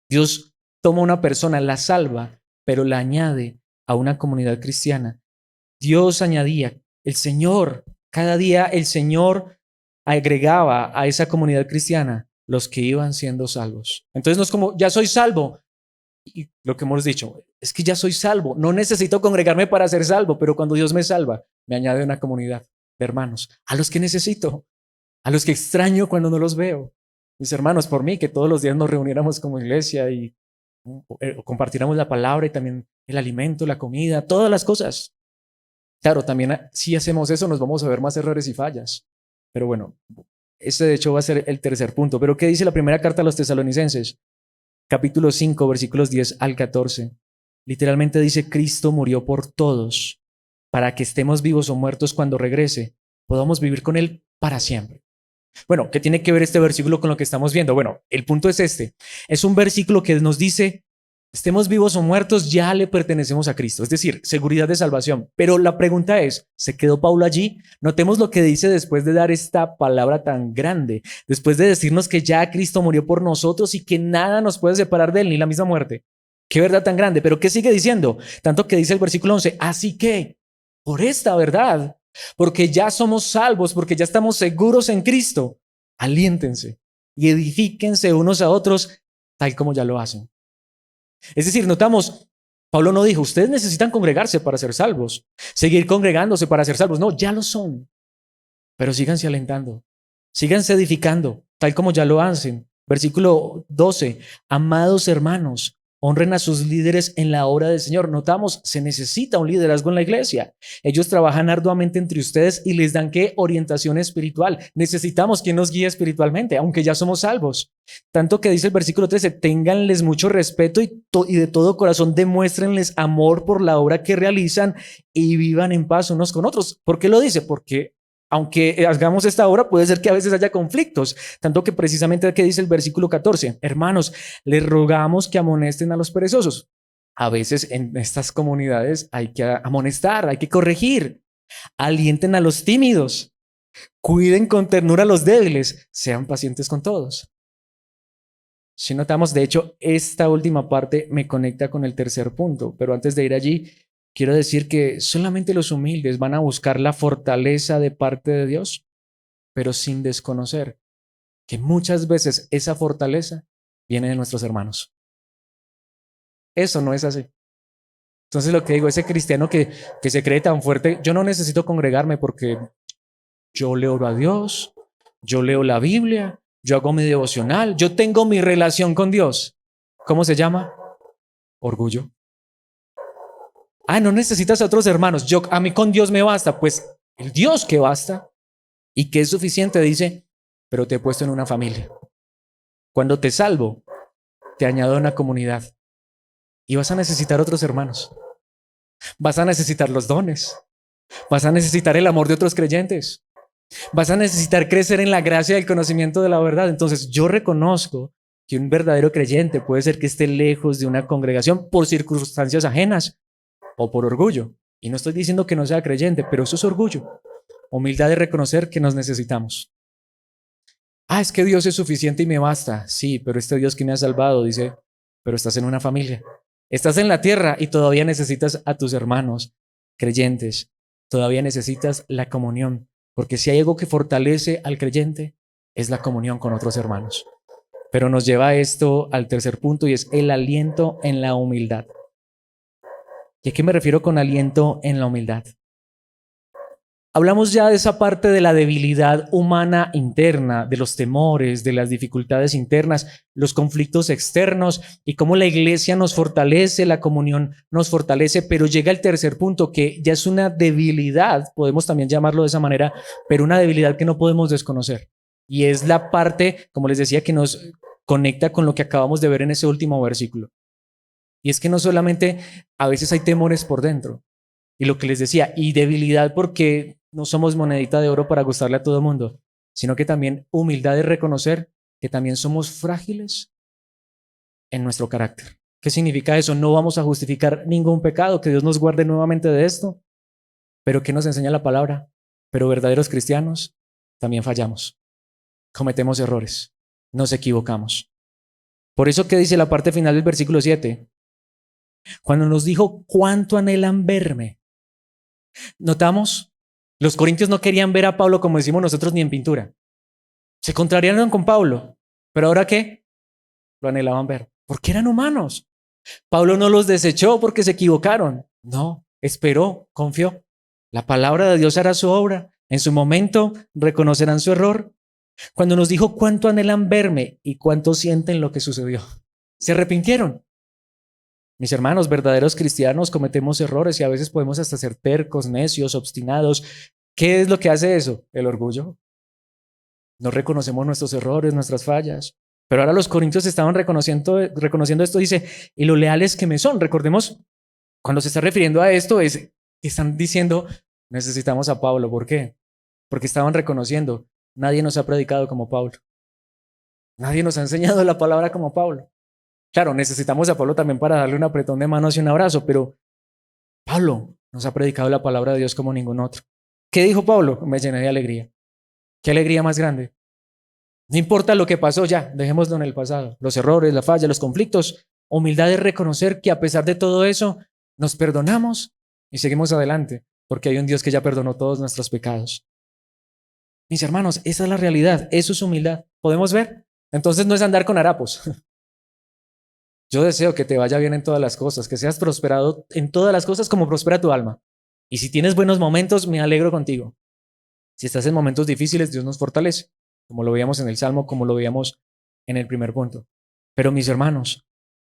Dios toma una persona, la salva, pero la añade a una comunidad cristiana. Dios añadía, el Señor, cada día el Señor agregaba a esa comunidad cristiana los que iban siendo salvos. Entonces no es como, ya soy salvo. Y lo que hemos dicho, es que ya soy salvo. No necesito congregarme para ser salvo, pero cuando Dios me salva, me añade una comunidad de hermanos, a los que necesito, a los que extraño cuando no los veo. Mis hermanos, por mí, que todos los días nos reuniéramos como iglesia y compartiéramos la palabra y también el alimento, la comida, todas las cosas. Claro, también si hacemos eso nos vamos a ver más errores y fallas. Pero bueno, ese de hecho va a ser el tercer punto. Pero ¿qué dice la primera carta a los tesalonicenses? Capítulo 5, versículos 10 al 14. Literalmente dice, Cristo murió por todos, para que estemos vivos o muertos cuando regrese, podamos vivir con Él para siempre. Bueno, ¿qué tiene que ver este versículo con lo que estamos viendo? Bueno, el punto es este. Es un versículo que nos dice, estemos vivos o muertos, ya le pertenecemos a Cristo. Es decir, seguridad de salvación. Pero la pregunta es, ¿se quedó Pablo allí? Notemos lo que dice después de dar esta palabra tan grande. Después de decirnos que ya Cristo murió por nosotros y que nada nos puede separar de Él, ni la misma muerte. Qué verdad tan grande. Pero ¿qué sigue diciendo? Tanto que dice el versículo 11, así que, por esta verdad, porque ya somos salvos, porque ya estamos seguros en Cristo, aliéntense y edifíquense unos a otros tal como ya lo hacen. Es decir, notamos, Pablo no dijo, ustedes necesitan congregarse para ser salvos, seguir congregándose para ser salvos. No, ya lo son, pero síganse alentando, síganse edificando tal como ya lo hacen. Versículo 12, amados hermanos, honren a sus líderes en la obra del Señor. Notamos, se necesita un liderazgo en la iglesia. Ellos trabajan arduamente entre ustedes y les dan ¿qué? Orientación espiritual. Necesitamos quien nos guíe espiritualmente, aunque ya somos salvos. Tanto que dice el versículo 13, ténganles mucho respeto y de todo corazón demuéstrenles amor por la obra que realizan y vivan en paz unos con otros. ¿Por qué lo dice? Porque aunque hagamos esta obra, puede ser que a veces haya conflictos. Tanto que precisamente, ¿qué dice el versículo 14? Hermanos, les rogamos que amonesten a los perezosos. A veces en estas comunidades hay que amonestar, hay que corregir. Alienten a los tímidos. Cuiden con ternura a los débiles. Sean pacientes con todos. Si notamos, de hecho, esta última parte me conecta con el tercer punto. Pero antes de ir allí, quiero decir que solamente los humildes van a buscar la fortaleza de parte de Dios, pero sin desconocer que muchas veces esa fortaleza viene de nuestros hermanos. Eso no es así. Entonces lo que digo, ese cristiano que se cree tan fuerte, yo no necesito congregarme porque yo le oro a Dios, yo leo la Biblia, yo hago mi devocional, yo tengo mi relación con Dios. ¿Cómo se llama? Orgullo. No necesitas a otros hermanos. A mí con Dios me basta. Pues el Dios que basta y que es suficiente dice, pero te he puesto en una familia. Cuando te salvo, te añado a una comunidad y vas a necesitar otros hermanos. Vas a necesitar los dones. Vas a necesitar el amor de otros creyentes. Vas a necesitar crecer en la gracia y el conocimiento de la verdad. Entonces yo reconozco que un verdadero creyente puede ser que esté lejos de una congregación por circunstancias ajenas o por orgullo. Y no estoy diciendo que no sea creyente, pero eso es orgullo. Humildad de reconocer que nos necesitamos. Es que Dios es suficiente y me basta. Sí, pero este Dios que me ha salvado dice, pero estás en una familia. Estás en la tierra y todavía necesitas a tus hermanos creyentes. Todavía necesitas la comunión. Porque si hay algo que fortalece al creyente, es la comunión con otros hermanos. Pero nos lleva esto al tercer punto y es el aliento en la humildad. ¿Y a qué me refiero con aliento en la humildad? Hablamos ya de esa parte de la debilidad humana interna, de los temores, de las dificultades internas, los conflictos externos y cómo la iglesia nos fortalece, la comunión nos fortalece, pero llega el tercer punto que ya es una debilidad, podemos también llamarlo de esa manera, pero una debilidad que no podemos desconocer. Y es la parte, como les decía, que nos conecta con lo que acabamos de ver en ese último versículo. Y es que no solamente a veces hay temores por dentro, y lo que les decía, y debilidad porque no somos monedita de oro para gustarle a todo el mundo, sino que también humildad es reconocer que también somos frágiles en nuestro carácter. ¿Qué significa eso? No vamos a justificar ningún pecado, que Dios nos guarde nuevamente de esto. Pero ¿qué nos enseña la palabra? Pero verdaderos cristianos también fallamos, cometemos errores, nos equivocamos. Por eso que dice la parte final del versículo 7, cuando nos dijo cuánto anhelan verme, notamos, los corintios no querían ver a Pablo como decimos nosotros ni en pintura. Se contrariaron con Pablo, pero ahora ¿qué? Lo anhelaban ver, porque eran humanos. Pablo no los desechó porque se equivocaron. No, esperó, confió. La palabra de Dios hará su obra. En su momento reconocerán su error. Cuando nos dijo cuánto anhelan verme y cuánto sienten lo que sucedió, se arrepintieron. Mis hermanos, verdaderos cristianos cometemos errores y a veces podemos hasta ser tercos, necios, obstinados. ¿Qué es lo que hace eso? El orgullo. No reconocemos nuestros errores, nuestras fallas. Pero ahora los corintios estaban reconociendo esto, dice, y lo leales que me son. Recordemos, cuando se está refiriendo a esto, están diciendo, necesitamos a Pablo. ¿Por qué? Porque estaban reconociendo, nadie nos ha predicado como Pablo. Nadie nos ha enseñado la palabra como Pablo. Claro, necesitamos a Pablo también para darle un apretón de manos y un abrazo, pero Pablo nos ha predicado la palabra de Dios como ningún otro. ¿Qué dijo Pablo? Me llené de alegría. ¿Qué alegría más grande? No importa lo que pasó ya, dejémoslo en el pasado. Los errores, la falla, los conflictos. Humildad es reconocer que a pesar de todo eso, nos perdonamos y seguimos adelante, porque hay un Dios que ya perdonó todos nuestros pecados. Mis hermanos, esa es la realidad, eso es humildad. ¿Podemos ver? Entonces no es andar con harapos. Yo deseo que te vaya bien en todas las cosas, que seas prosperado en todas las cosas como prospera tu alma. Y si tienes buenos momentos, me alegro contigo. Si estás en momentos difíciles, Dios nos fortalece, como lo veíamos en el Salmo, como lo veíamos en el primer punto. Pero mis hermanos,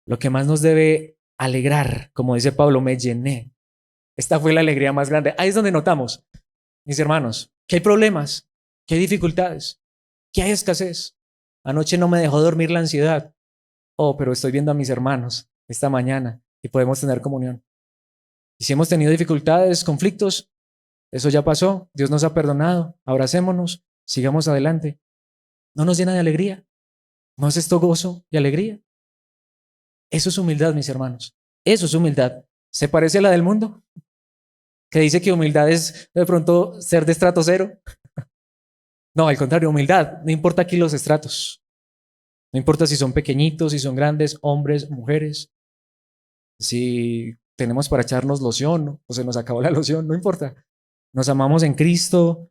lo que más nos debe alegrar, como dice Pablo, me llené. Esta fue la alegría más grande. Ahí es donde notamos, mis hermanos, que hay problemas, que hay dificultades, que hay escasez. Anoche no me dejó dormir la ansiedad. Oh, pero estoy viendo a mis hermanos esta mañana y podemos tener comunión. Y si hemos tenido dificultades, conflictos, eso ya pasó. Dios nos ha perdonado. Abracémonos, sigamos adelante. ¿No nos llena de alegría? ¿No es esto gozo y alegría? Eso es humildad, mis hermanos. Eso es humildad. ¿Se parece a la del mundo? Que dice que humildad es de pronto ser de estrato cero. No, al contrario, humildad. No importa aquí los estratos. No importa si son pequeñitos, si son grandes, hombres, mujeres. Si tenemos para echarnos loción o se nos acabó la loción, no importa. Nos amamos en Cristo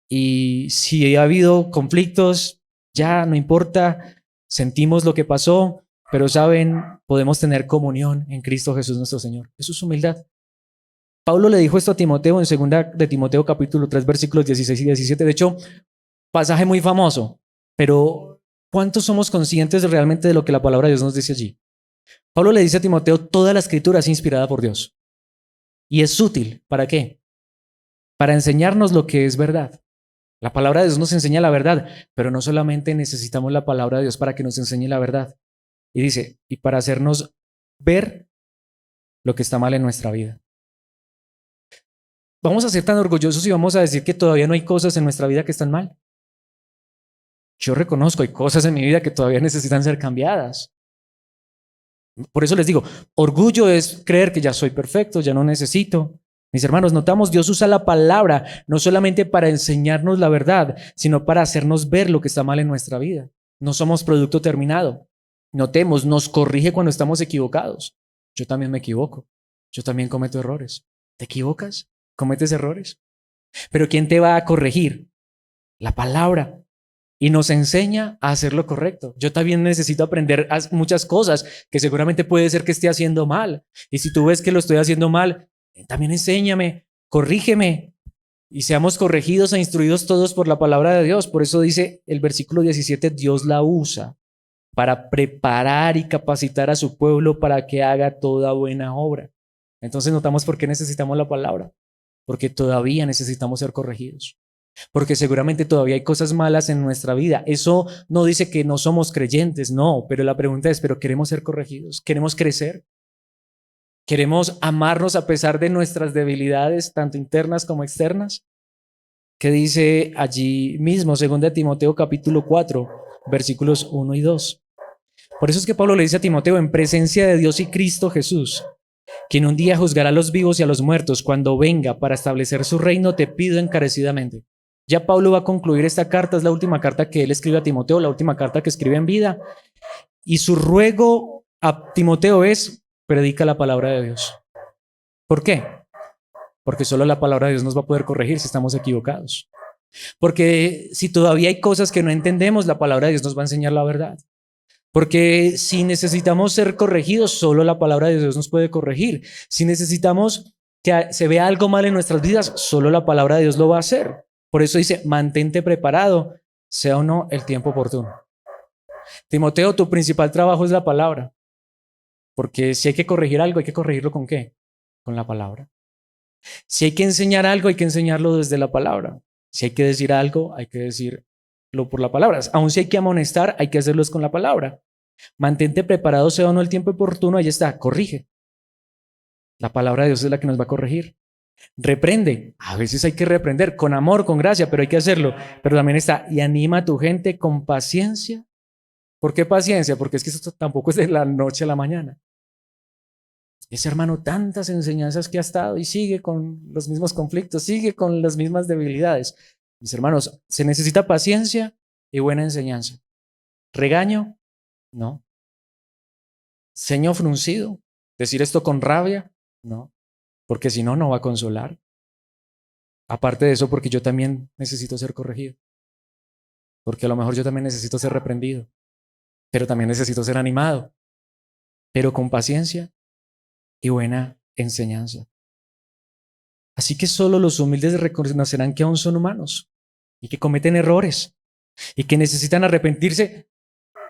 y si ha habido conflictos, ya no importa. Sentimos lo que pasó, pero saben, podemos tener comunión en Cristo Jesús nuestro Señor. Eso es humildad. Pablo le dijo esto a Timoteo en 2 de Timoteo capítulo 3 versículos 16 y 17. De hecho, pasaje muy famoso, pero ¿cuántos somos conscientes realmente de lo que la palabra de Dios nos dice allí? Pablo le dice a Timoteo, toda la escritura es inspirada por Dios y es útil. ¿Para qué? Para enseñarnos lo que es verdad. La palabra de Dios nos enseña la verdad, pero no solamente necesitamos la palabra de Dios para que nos enseñe la verdad. Y dice, y para hacernos ver lo que está mal en nuestra vida. ¿Vamos a ser tan orgullosos y vamos a decir que todavía no hay cosas en nuestra vida que están mal? Yo reconozco, hay cosas en mi vida que todavía necesitan ser cambiadas. Por eso les digo, orgullo es creer que ya soy perfecto, ya no necesito. Mis hermanos, notamos, Dios usa la palabra no solamente para enseñarnos la verdad, sino para hacernos ver lo que está mal en nuestra vida. No somos producto terminado. Notemos, nos corrige cuando estamos equivocados. Yo también me equivoco. Yo también cometo errores. ¿Te equivocas? ¿Cometes errores? Pero ¿quién te va a corregir? La palabra. Y nos enseña a hacer lo correcto. Yo también necesito aprender muchas cosas que seguramente puede ser que esté haciendo mal. Y si tú ves que lo estoy haciendo mal, también enséñame, corrígeme. Y seamos corregidos e instruidos todos por la palabra de Dios. Por eso dice el versículo 17, Dios la usa para preparar y capacitar a su pueblo para que haga toda buena obra. Entonces notamos por qué necesitamos la palabra. Porque todavía necesitamos ser corregidos. Porque seguramente todavía hay cosas malas en nuestra vida. Eso no dice que no somos creyentes, no, pero la pregunta es, ¿pero queremos ser corregidos? ¿Queremos crecer? ¿Queremos amarnos a pesar de nuestras debilidades, tanto internas como externas? ¿Qué dice allí mismo, 2 Timoteo capítulo 4, versículos 1 y 2? Por eso es que Pablo le dice a Timoteo, en presencia de Dios y Cristo Jesús, quien un día juzgará a los vivos y a los muertos, cuando venga para establecer su reino, te pido encarecidamente. Ya Pablo va a concluir esta carta, es la última carta que él escribe a Timoteo, la última carta que escribe en vida. Y su ruego a Timoteo es, predica la palabra de Dios. ¿Por qué? Porque solo la palabra de Dios nos va a poder corregir si estamos equivocados. Porque si todavía hay cosas que no entendemos, la palabra de Dios nos va a enseñar la verdad. Porque si necesitamos ser corregidos, solo la palabra de Dios nos puede corregir. Si necesitamos que se vea algo mal en nuestras vidas, solo la palabra de Dios lo va a hacer. Por eso dice, mantente preparado, sea o no el tiempo oportuno. Timoteo, tu principal trabajo es la palabra. Porque si hay que corregir algo, hay que corregirlo ¿con qué? Con la palabra. Si hay que enseñar algo, hay que enseñarlo desde la palabra. Si hay que decir algo, hay que decirlo por la palabra. Aun si hay que amonestar, hay que hacerlo con la palabra. Mantente preparado, sea o no el tiempo oportuno, ahí está, corrige. La palabra de Dios es la que nos va a corregir. Reprende, a veces hay que reprender con amor, con gracia, pero hay que hacerlo. Pero también está, y anima a tu gente con paciencia. ¿Por qué paciencia? Porque es que esto tampoco es de la noche a la mañana. Ese hermano, tantas enseñanzas que ha estado y sigue con los mismos conflictos, sigue con las mismas debilidades. Mis hermanos, se necesita paciencia y buena enseñanza. ¿Regaño? No. ¿Ceño fruncido? ¿Decir esto con rabia? No, porque si no, no va a consolar. Aparte de eso, porque yo también necesito ser corregido. Porque a lo mejor yo también necesito ser reprendido. Pero también necesito ser animado. Pero con paciencia y buena enseñanza. Así que solo los humildes reconocerán que aún son humanos y que cometen errores y que necesitan arrepentirse.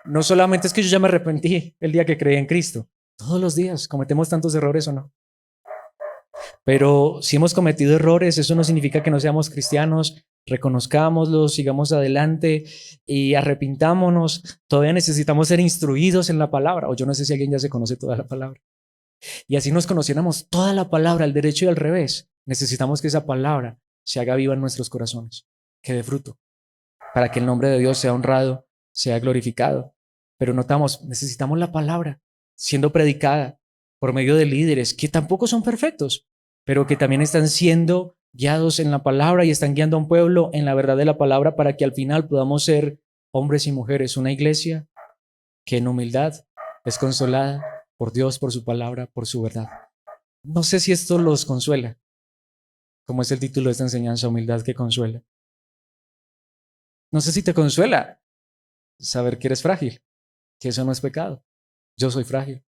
No solamente es que yo ya me arrepentí el día que creí en Cristo. Todos los días cometemos tantos errores o no. Pero si hemos cometido errores, eso no significa que no seamos cristianos. Reconozcámoslos, sigamos adelante y arrepintámonos. Todavía necesitamos ser instruidos en la palabra. O yo no sé si alguien ya se conoce toda la palabra. Y así nos conociéramos toda la palabra, al derecho y al revés. Necesitamos que esa palabra se haga viva en nuestros corazones, que dé fruto, para que el nombre de Dios sea honrado, sea glorificado. Pero notamos, necesitamos la palabra siendo predicada por medio de líderes que tampoco son perfectos, pero que también están siendo guiados en la palabra y están guiando a un pueblo en la verdad de la palabra para que al final podamos ser hombres y mujeres, una iglesia que en humildad es consolada por Dios, por su palabra, por su verdad. No sé si esto los consuela, como es el título de esta enseñanza, humildad que consuela. No sé si te consuela saber que eres frágil, que eso no es pecado. Yo soy frágil,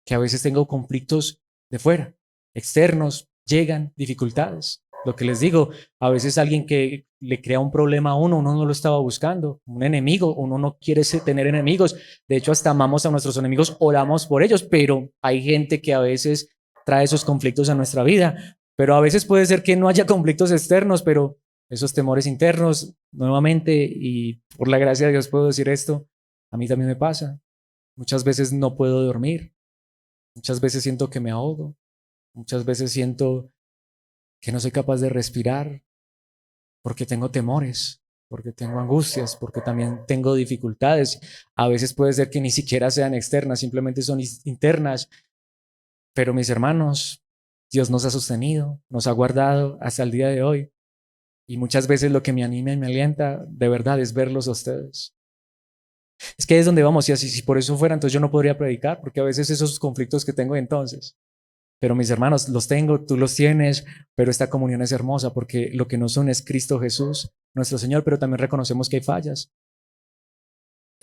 que a veces tengo conflictos de fuera, externos, llegan dificultades. Lo que les digo, a veces alguien que le crea un problema a uno no lo estaba buscando, un enemigo, uno no quiere tener enemigos. De hecho, hasta amamos a nuestros enemigos, oramos por ellos, pero hay gente que a veces trae esos conflictos a nuestra vida. Pero a veces puede ser que no haya conflictos externos, pero esos temores internos, nuevamente, y por la gracia de Dios puedo decir esto, a mí también me pasa. Muchas veces no puedo dormir, muchas veces siento que me ahogo, muchas veces siento que no soy capaz de respirar porque tengo temores, porque tengo angustias, porque también tengo dificultades. A veces puede ser que ni siquiera sean externas, simplemente son internas. Pero mis hermanos, Dios nos ha sostenido, nos ha guardado hasta el día de hoy. Y muchas veces lo que me anima y me alienta de verdad es verlos a ustedes. Es que ahí es donde vamos, y así, si por eso fuera, entonces yo no podría predicar, porque a veces esos conflictos que tengo entonces. Pero mis hermanos, los tengo, tú los tienes, pero esta comunión es hermosa porque lo que nos une es Cristo Jesús, nuestro Señor, pero también reconocemos que hay fallas.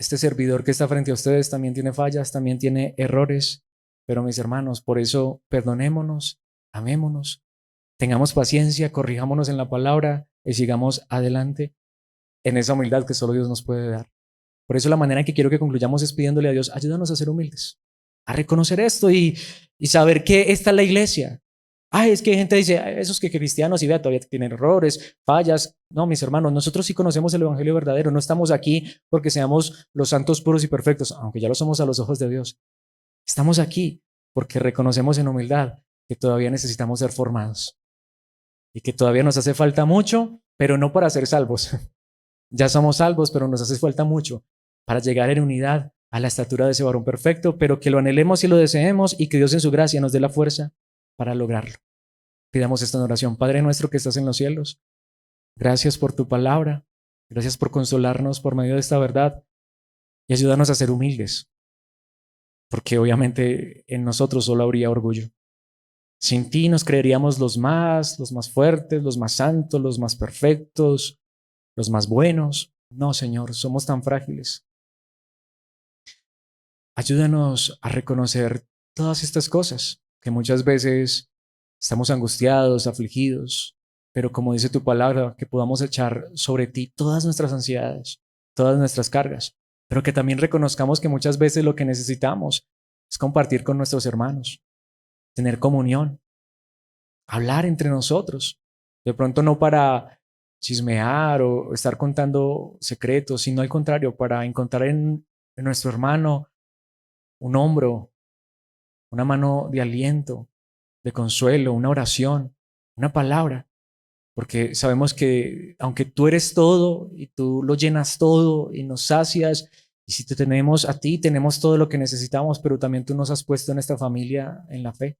Este servidor que está frente a ustedes también tiene fallas, también tiene errores, pero mis hermanos, por eso perdonémonos, amémonos, tengamos paciencia, corrijámonos en la palabra y sigamos adelante en esa humildad que solo Dios nos puede dar. Por eso la manera en que quiero que concluyamos es pidiéndole a Dios, ayúdanos a ser humildes, a reconocer esto y saber que esta es la iglesia. Ay, es que hay gente que dice, "Ay, esos que cristianos y vea, todavía tienen errores, fallas". No, mis hermanos, nosotros sí conocemos el evangelio verdadero. No estamos aquí porque seamos los santos puros y perfectos, aunque ya lo somos a los ojos de Dios. Estamos aquí porque reconocemos en humildad que todavía necesitamos ser formados y que todavía nos hace falta mucho, pero no para ser salvos. Ya somos salvos, pero nos hace falta mucho para llegar en unidad a la estatura de ese varón perfecto, pero que lo anhelemos y lo deseemos y que Dios en su gracia nos dé la fuerza para lograrlo. Pidamos esta en oración. Padre nuestro que estás en los cielos, gracias por tu palabra, gracias por consolarnos por medio de esta verdad y ayúdanos a ser humildes, porque obviamente en nosotros solo habría orgullo. Sin ti nos creeríamos los más fuertes, los más santos, los más perfectos, los más buenos. No, Señor, somos tan frágiles. Ayúdanos a reconocer todas estas cosas que muchas veces estamos angustiados, afligidos, pero como dice tu palabra, que podamos echar sobre ti todas nuestras ansiedades, todas nuestras cargas, pero que también reconozcamos que muchas veces lo que necesitamos es compartir con nuestros hermanos, tener comunión, hablar entre nosotros, de pronto no para chismear o estar contando secretos, sino al contrario, para encontrar en nuestro hermano un hombro, una mano de aliento, de consuelo, una oración, una palabra, porque sabemos que aunque tú eres todo y tú lo llenas todo y nos sacias, y si te tenemos a ti, tenemos todo lo que necesitamos, pero también tú nos has puesto en esta familia en la fe.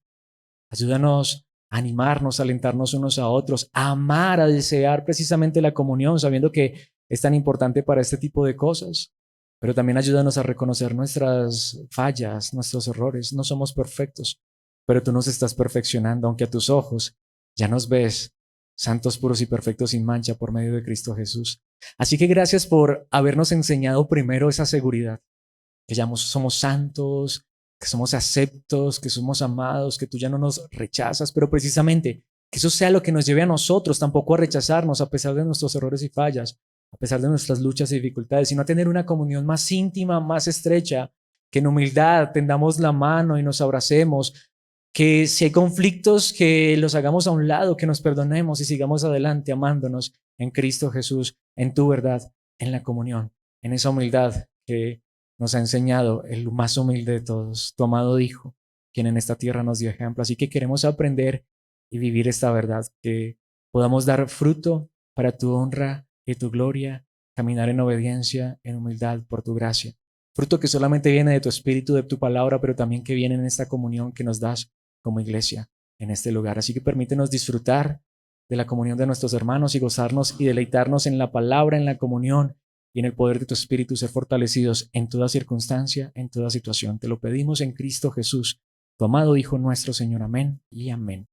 Ayúdanos a animarnos, a alentarnos unos a otros, a amar, a desear precisamente la comunión, sabiendo que es tan importante para este tipo de cosas. Pero también ayúdanos a reconocer nuestras fallas, nuestros errores. No somos perfectos, pero tú nos estás perfeccionando, aunque a tus ojos ya nos ves santos, puros y perfectos sin mancha por medio de Cristo Jesús. Así que gracias por habernos enseñado primero esa seguridad, que ya somos santos, que somos aceptos, que somos amados, que tú ya no nos rechazas, pero precisamente que eso sea lo que nos lleve a nosotros tampoco a rechazarnos a pesar de nuestros errores y fallas, a pesar de nuestras luchas y dificultades, sino a tener una comunión más íntima, más estrecha, que en humildad tendamos la mano y nos abracemos, que si hay conflictos, que los hagamos a un lado, que nos perdonemos y sigamos adelante amándonos en Cristo Jesús, en tu verdad, en la comunión, en esa humildad que nos ha enseñado el más humilde de todos, tu amado Hijo, quien en esta tierra nos dio ejemplo. Así que queremos aprender y vivir esta verdad, que podamos dar fruto para tu honra y tu gloria, caminar en obediencia, en humildad por tu gracia. Fruto que solamente viene de tu espíritu, de tu palabra, pero también que viene en esta comunión que nos das como iglesia en este lugar. Así que permítenos disfrutar de la comunión de nuestros hermanos y gozarnos y deleitarnos en la palabra, en la comunión y en el poder de tu Espíritu, ser fortalecidos en toda circunstancia, en toda situación. Te lo pedimos en Cristo Jesús, tu amado Hijo nuestro, Señor. Amén y amén.